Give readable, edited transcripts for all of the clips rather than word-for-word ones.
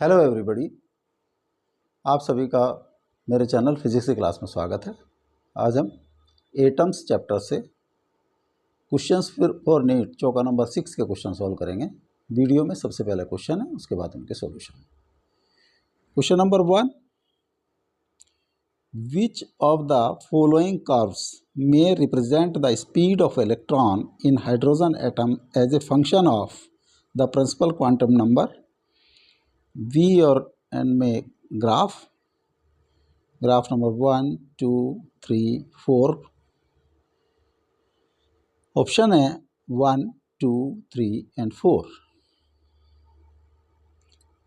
Hello everybody, आप सभी का मेरे चैनल फिजिक्स की क्लास में स्वागत है। आज हम एटम्स चैप्टर से क्वेश्चंस फॉर नीट चौका नंबर 6 के क्वेश्चन सॉल्व करेंगे। वीडियो में सबसे पहले क्वेश्चन है, उसके बाद उनके solution. Question number 1, which of the following curves may represent the speed of electron in hydrogen atom as a function of the principal quantum number? V और N में ग्राफ नंबर 1, 2, 3, 4। ऑप्शन है 1, 2, 3 and 4।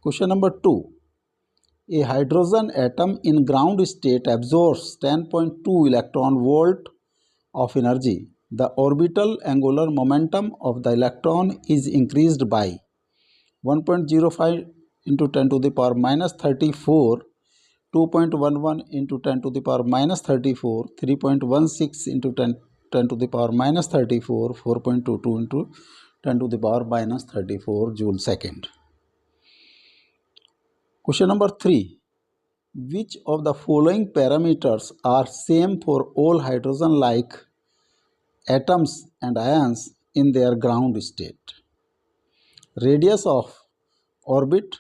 Question number 2, A hydrogen atom in ground state absorbs 10.2 electron volt of energy. The orbital angular momentum of the electron is increased by 1.05 into 10 to the power minus 34, 2.11 into 10 to the power minus 34, 3.16 into 10 to the power minus 34, 4.22 into 10 to the power minus 34 joule second. Question number 3. Which of the following parameters are same for all hydrogen-like atoms and ions in their ground state? Radius of orbit,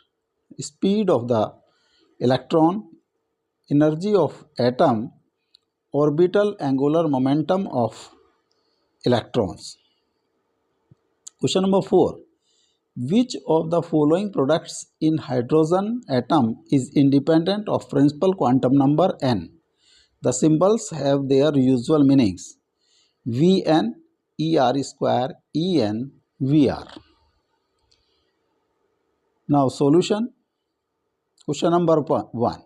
speed of the electron, energy of atom, orbital angular momentum of electrons. Question number 4. Which of the following products in hydrogen atom is independent of principal quantum number n? The symbols have their usual meanings. Vn, Er square, En, Vr. Now solution. Question number 1.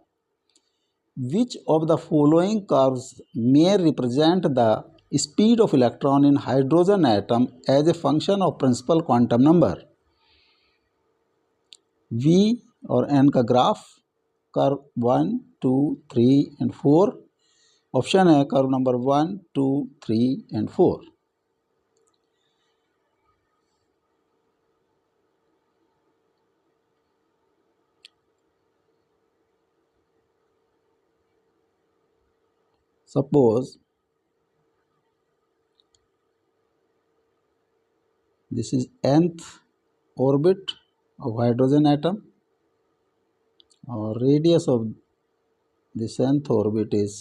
Which of the following curves may represent the speed of electron in hydrogen atom as a function of principal quantum number? V और N का graph, curve 1, 2, 3 and 4। Option है curve number 1, 2, 3 and 4। Suppose this is nth orbit of hydrogen atom, or radius of this nth orbit is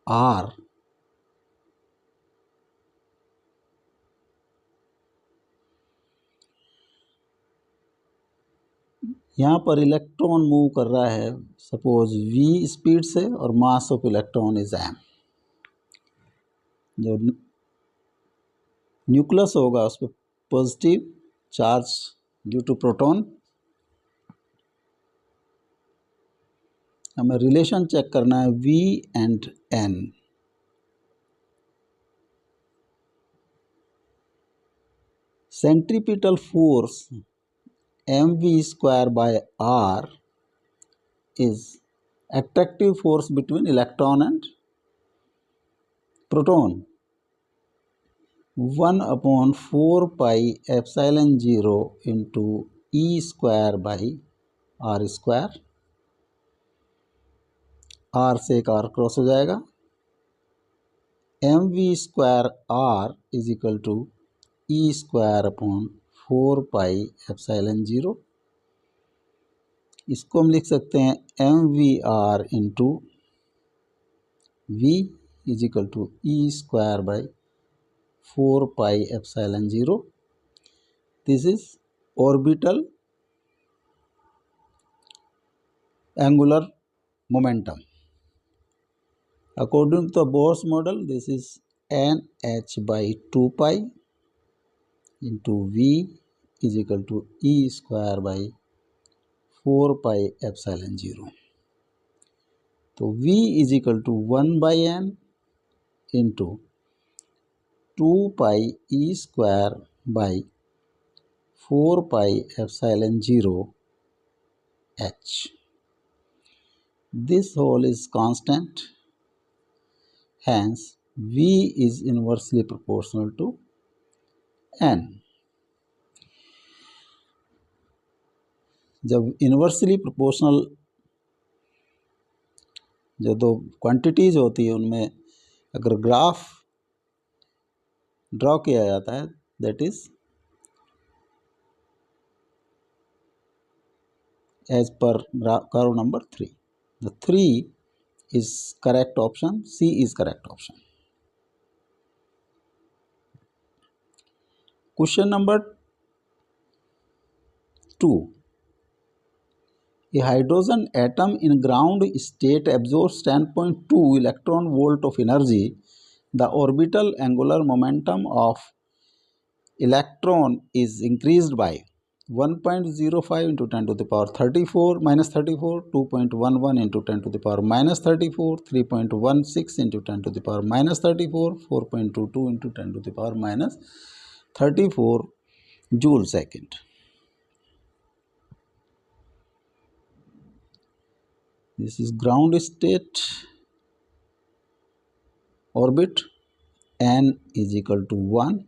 r. यहाँ पर electron move कर रहा है suppose v speed से, और mass of electron is m। जो nucleus होगा उस पर positive charge due to proton. हमें रिलेशन चेक करना है v and n। Centripetal force mv square by r is attractive force between electron and proton। 1/4 pi epsilon 0 into e square by r square। r से एक r cross हो जाएगा। mv square r is equal to e square upon 4 pi epsilon 0। इसको हम लिख सकते हैं mvr into v is equal to e square by 4 pi epsilon 0। This is orbital angular momentum. According to the Bohr's model, this is nh by 2 pi into v is equal to e square by 4 pi epsilon 0। तो v is equal to 1 by n into 2 pi e square by 4 pi epsilon 0 h। This whole is constant, hence v is inversely proportional to n। जब inversely proportional जो दो quantities होती है उनमें अगर graph draw किया जाता है, that is as per curve number 3. The 3 is correct option. C is correct option. Question number 2. A hydrogen atom in ground state absorbs 10.2 electron volt of energy. The orbital angular momentum of electron is increased by 1.05 into 10 to the power 34 minus 34, 2.11 into 10 to the power minus 34, 3.16 into 10 to the power minus 34, 4.22 into 10 to the power minus 34 joule second. This is ground state orbit, n is equal to 1.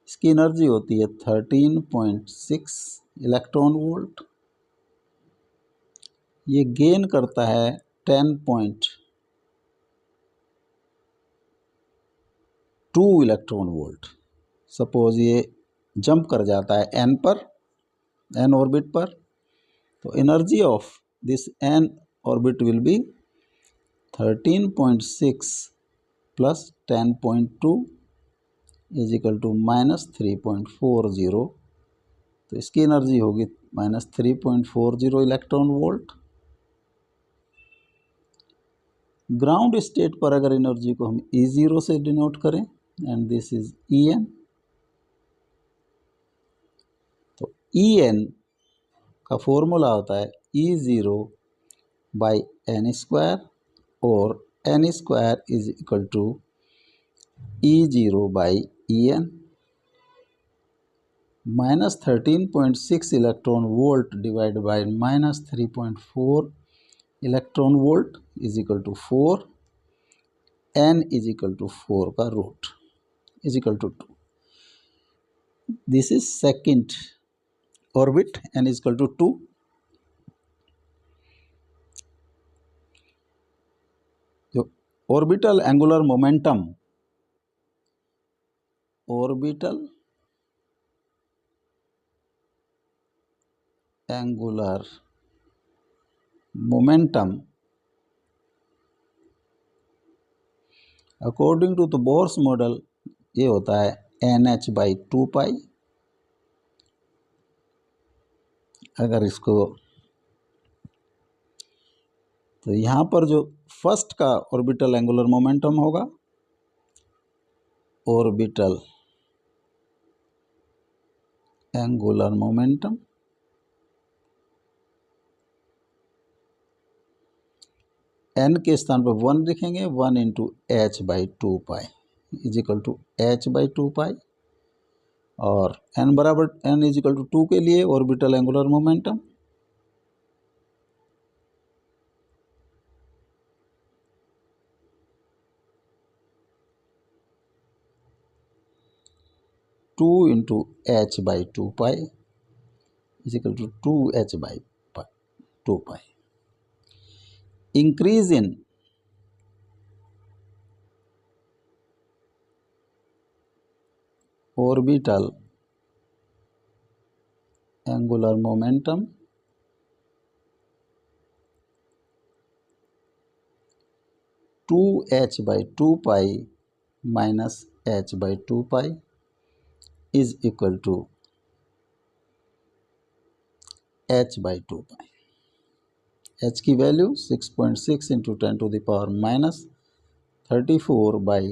इसकी energy होती है 13.6 electron volt. ये gain करता है 10.2 electron volt. Suppose ये jump कर जाता है एन पर, एन ऑर्बिट पर, तो energy of this n orbit will be 13.6 plus 10.2 is equal to minus 3.40. तो इसकी एनर्जी होगी minus 3.40 electron volt. Ground state पर अगर एनर्जी को हम E0 से डिनोट करें, एंड दिस इज En, तो En का फॉर्मूला होता है E0 बाई एन स्क्वायर, और n square is equal to E0 by En. Minus 13.6 electron volt divide by minus 3.4 electron volt is equal to 4. n is equal to 4 का root is equal to 2. This is second orbit, n is equal to 2. जो orbital angular momentum, orbital angular momentum according to the Bohr's model ये होता है NH by 2 पाई. अगर इसको तो यहाँ पर जो फर्स्ट का ऑर्बिटल एंगुलर मोमेंटम होगा, ऑर्बिटल एंगुलर मोमेंटम n के स्थान पर 1 लिखेंगे, 1 into h by 2 pi is equal to h by 2 pi. और n बराबर n इज इक्वल टू 2 के लिए orbital angular momentum two into h by 2 pi is equal to 2h by 2 pi. Increase in orbital angular momentum to h by 2 pi minus h by 2 pi is equal to h by 2 pi. h की value 6.6 into 10 to the power minus 34 by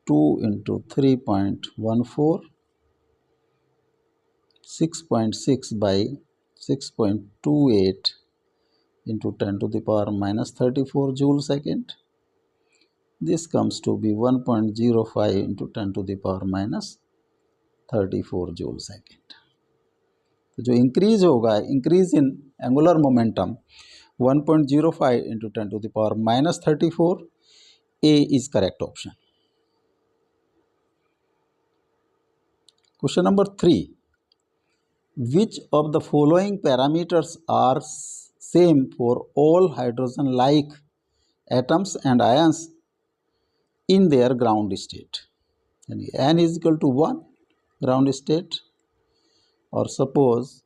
2 into 3.14, 6.6 by 6.28 into 10 to the power minus 34 joule second. This comes to be 1.05 into 10 to the power minus 34 joule second. तो जो increase होगा, increase in angular momentum 1.05 into 10 to the power minus 34, A is correct option. Question number 3. Which of the following parameters are same for all hydrogen-like atoms and ions in their ground state? Yani n is equal to 1 ground state, or suppose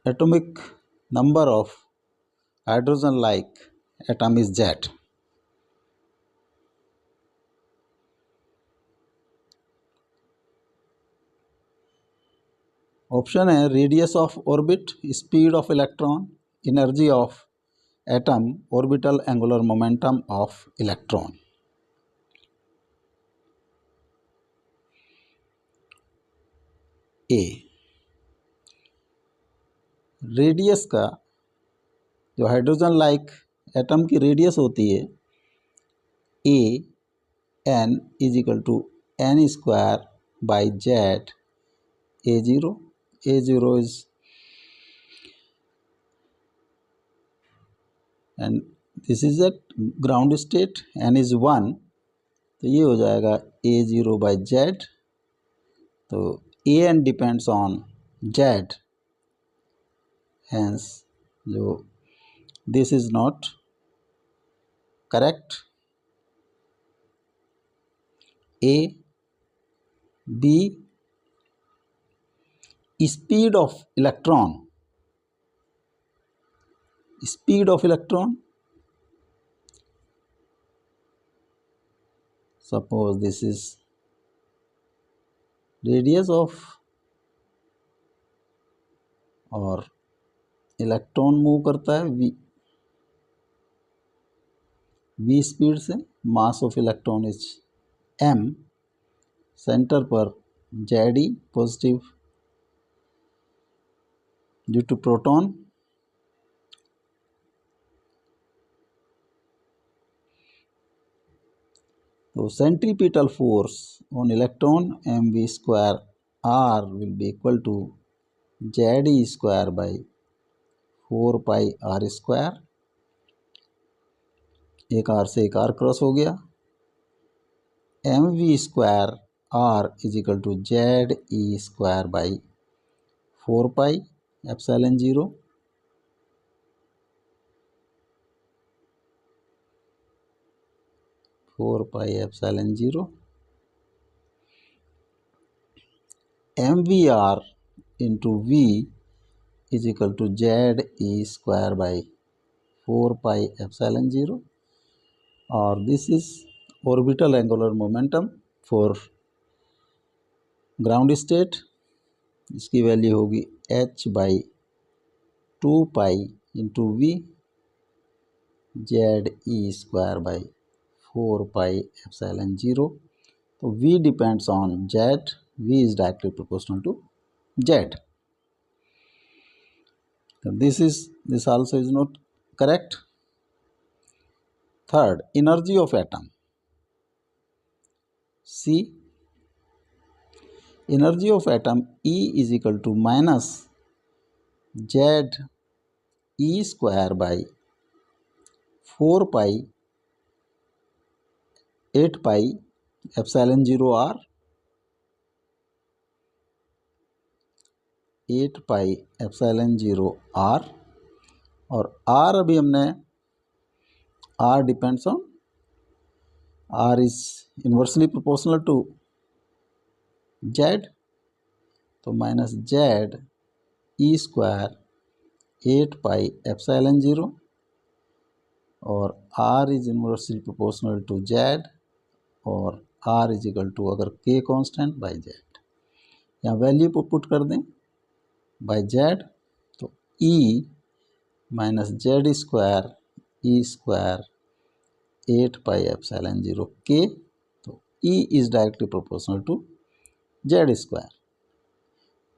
atomic number of hydrogen-like atom is Z. Option है radius of orbit, speed of electron, energy of atom, orbital angular momentum of electron. A, radius का जो hydrogen like atom की radius होती है a n is equal to n square by Z a zero is and this is a ground state, n is 1, तो ये हो जाएगा ए zero by Z. तो a n depends on Z, hence जो this is not correct. A B, speed of electron, suppose this is radius of, और electron move करता है v speed से, mass of electron is m, centre पर Ze positive due to proton, तो centripetal force on electron mv square r will be equal to Ze square by 4 pi r square, एक r से एक r cross हो गया, mv square r is equal to Ze square by 4 pi epsilon 0, mvr into v is equal to Ze square by 4 pi epsilon 0, और this is orbital angular momentum for ground state, इसकी value होगी h by 2 pi into v Ze square by 4 pi epsilon 0। तो v depends on Z, v is directly proportional to Z. So this also is not correct. Third, energy of atom. C, energy of atom E is equal to minus Ze square by 4 pi 8 pi epsilon 0 r, 8 pi epsilon 0 r, और r अभी हमने r depends on, r is inversely proportional to z, तो minus Z square 8 pi epsilon 0, और r is inversely proportional to z, और r is equal to अगर k constant by z, यहाँ value को put कर दें बाई z, तो E minus Z square square 8 pi epsilon 0 k, तो E is directly proportional to Z square,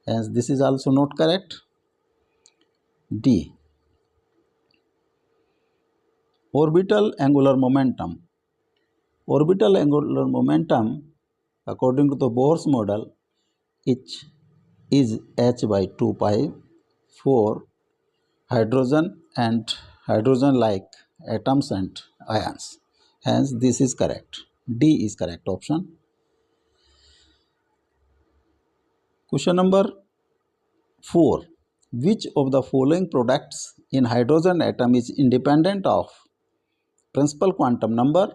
hence this is also not correct. D, orbital angular momentum. Orbital angular momentum according to the Bohr's model which is h by 2 pi for hydrogen and hydrogen like atoms and ions, hence this is correct. D is correct option. Question number 4. Which of the following products in hydrogen atom is independent of principal quantum number?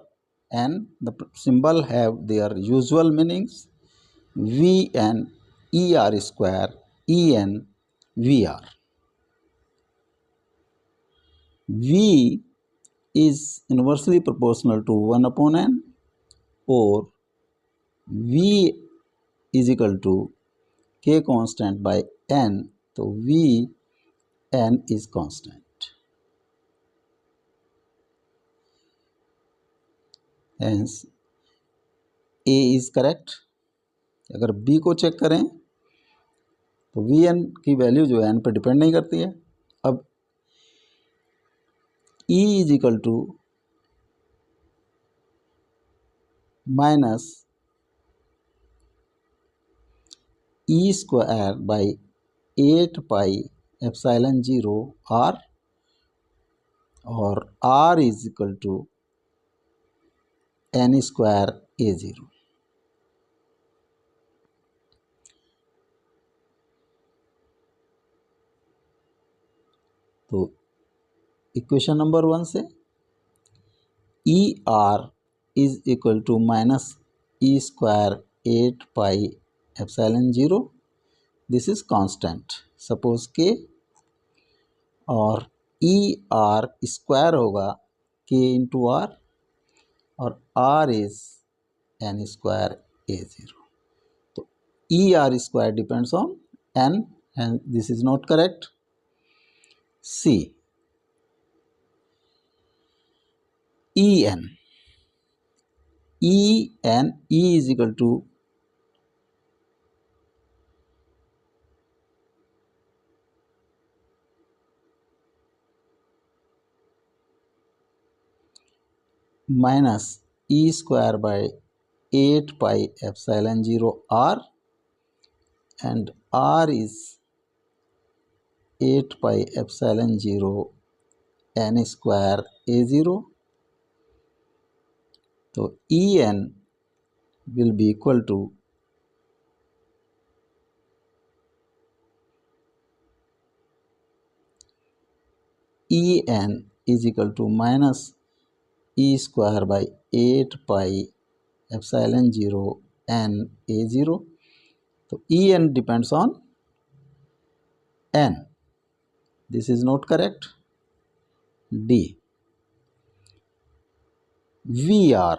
And the symbol have their usual meanings: Vn, Er square, En, Vr. V is inversely proportional to 1 upon n, or V is equal to k constant by n. So V n is constant. Hence A is correct. अगर B को check करें तो V N की value जो है n पर depend नहीं करती है. अब E is equal to minus e square by 8 pi epsilon 0 r, और r is equal to n square a 0. तो इक्वेशन नंबर 1 से e r is equal to minus e square 8 pi epsilon 0. This is constant. Suppose k, और e r square होगा k into r, और r is n square a 0. तो e r square depends on n, and this is not correct. See, E N is equal to minus e square by 8 pi epsilon 0 r, and r is 8 pi epsilon 0 n square a 0. So En will be equal to En is equal to minus e square by 8 pi epsilon 0 n a 0. So En depends on n. This is not correct. D. Vr.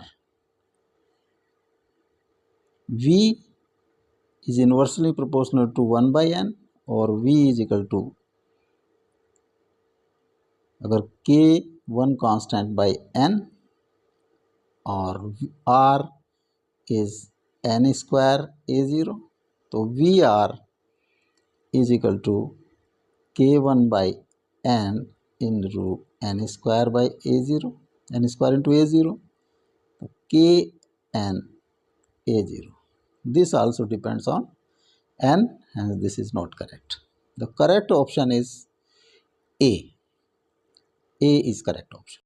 V is inversely proportional to 1 by n, और V is equal to, अगर K 1 constant by n, और R is n square a 0, तो Vr is equal to K1 by n into n square by a 0, n square into a 0, Kn a 0. This also depends on n, and this is not correct. The correct option is A. A is correct option.